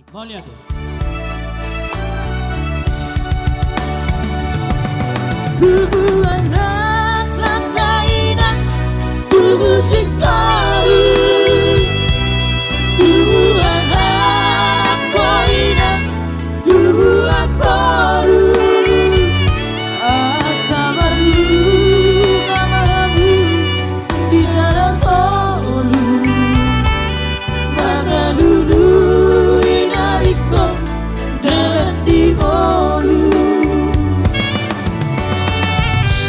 Mau lihat tuh. Tubuhan rak kainan, tubuh singkaru. Tubuhan rak kainan, tubuhan baru. Kabarmu, kabarmu di sana solu. Maka dulu inariko dan di bolu.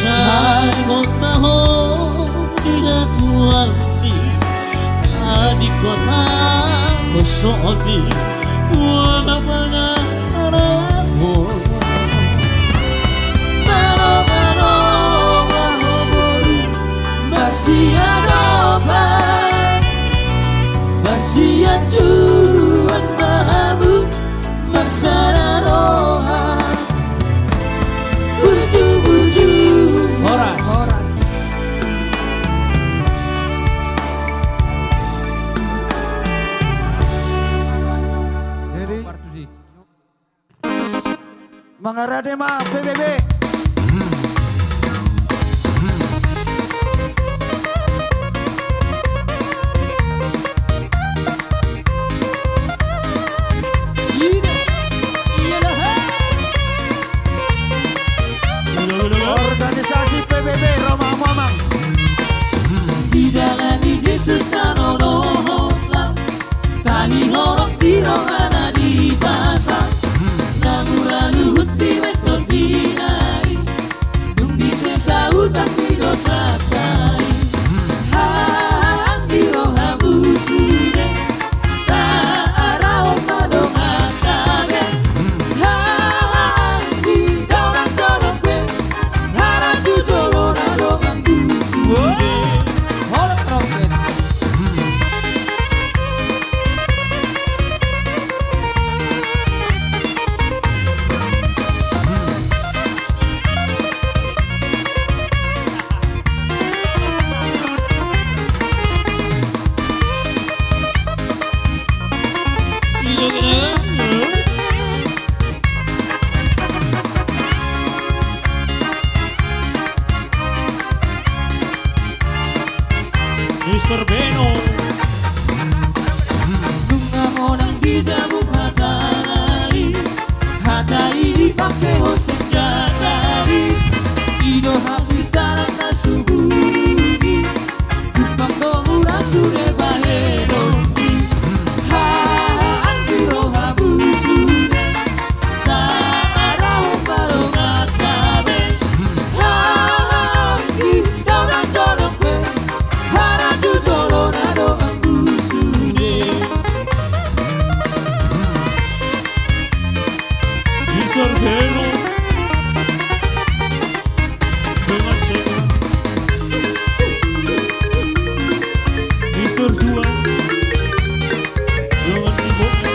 Salimot mahon tidak tuanti adik kota besoki wana mana aramo mano mano mahobori masih ada masih ajuan mahabu maksana roha buju Horas. Jadi Mangarade ma PBB. Organisasi PBB Roma Mamang. Bidangani Yesus nanonohotlah tani horok di rohana di pasar namura luhut di metode dinai dung di sesa utang di dosa tai hang di rohamu sude tak arah padong akabe hang di daurang dorokwe harap di jolona dongang sude. Mr. Beno Bunga monang bidamu hatai hatai dipakai ho senjatai ido habis darah nasubuhi tumpang domura sure bahedongi haan biro habu sure ta'arau barong atabe haan di daunang jorokwe haradu jolona doang busude. Mr. Beno dengan Sega Mr. Juan dengan ibunya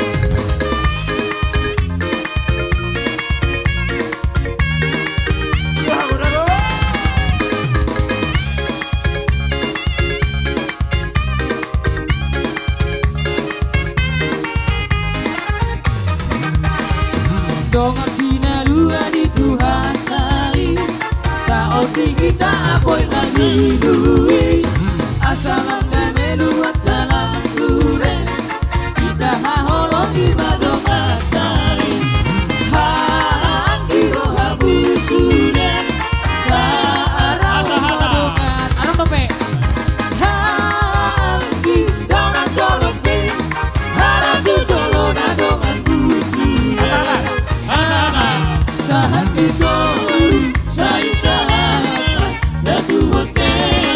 Dongan pinalua di Tuhan kali tak oti kita apoy lagi duwi asal angka meluat dalam dure kita haholo di badongan kali haan kiro habu sudah tak arah badongan arah tope haan di dongan jolope harap di jolona dongan busudah sahat bisol sayu sahat datu hotel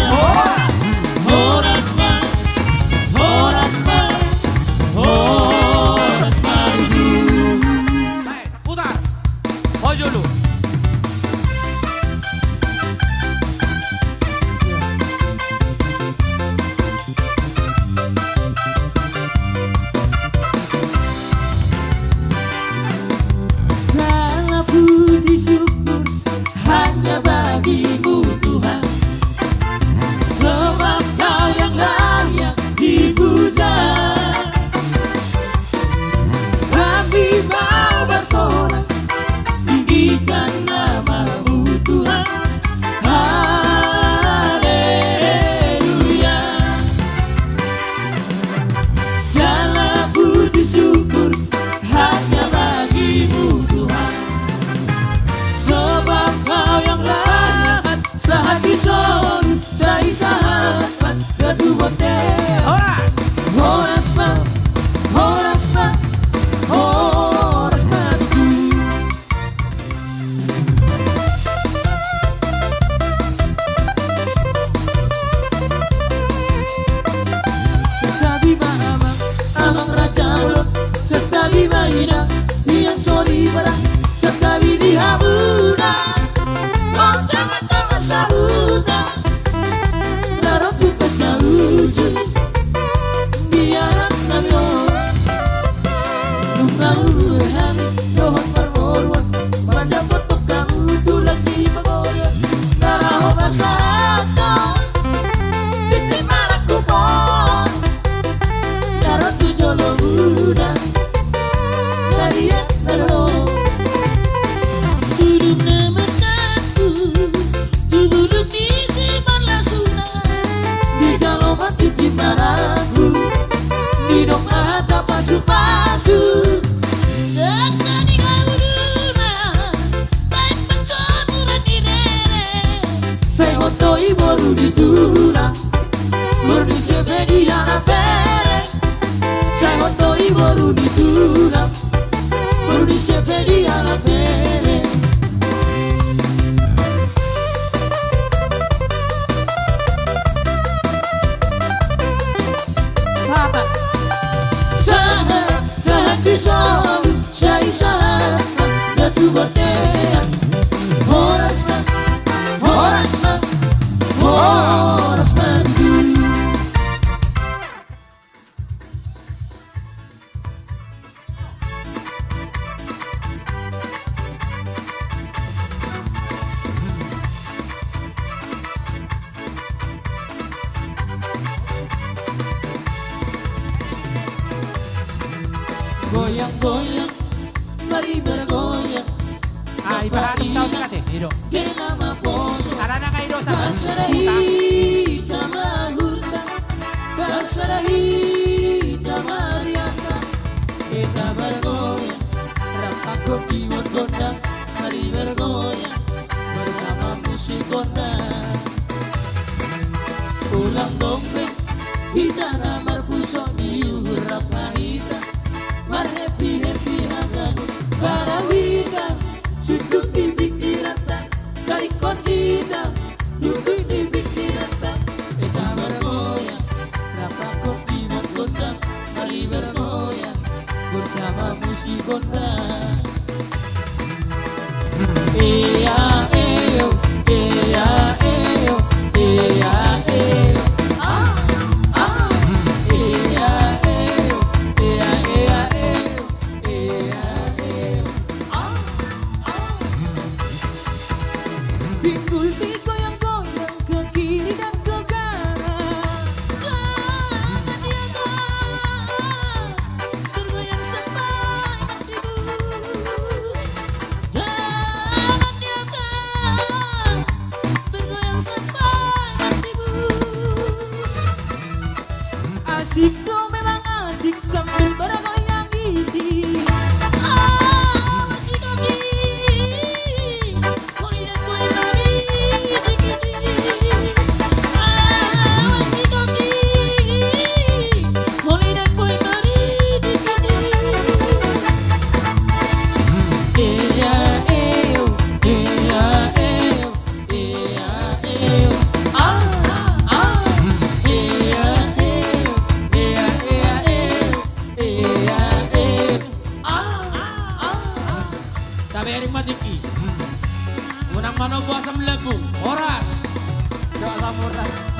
moru di tuna Moru se vedi alla pelle Sai quanto i moru di tuna Moru se vedi alla pelle Sahat di solu Sai sahat Datu batean Horasna Horasna Horasna Goyang-goyang, mari bergoyang. Ay, bahanap sa ulit kasi, Hiro. Que nama poso, Tara na kayo sa pasarahita magurta, pasarahita mariata. Kita bergoyang, rampako kiwat gondang, mari bergoyang bersama musik gondang. Ulang dompet, kita namar pusok diurap kahita. Mar happy happy hagan para vida sudut di pikiran karikon kita duduk di pikiran kita bergoyang berapa kopi mengundang mari bergoyang bersama musik gondang iya eyo iya eyo iya eyo Pinggul goyang-goyang ke kiri dan ke kanan Jangan diam bergoyang sampai mati bus Jangan diam bergoyang sampai mati bus Asik tuh memang asik sambil bergoyang gigi Masih kaki Sabi Erik Matiki Unang manobo asam lebung Horas Doa Samurah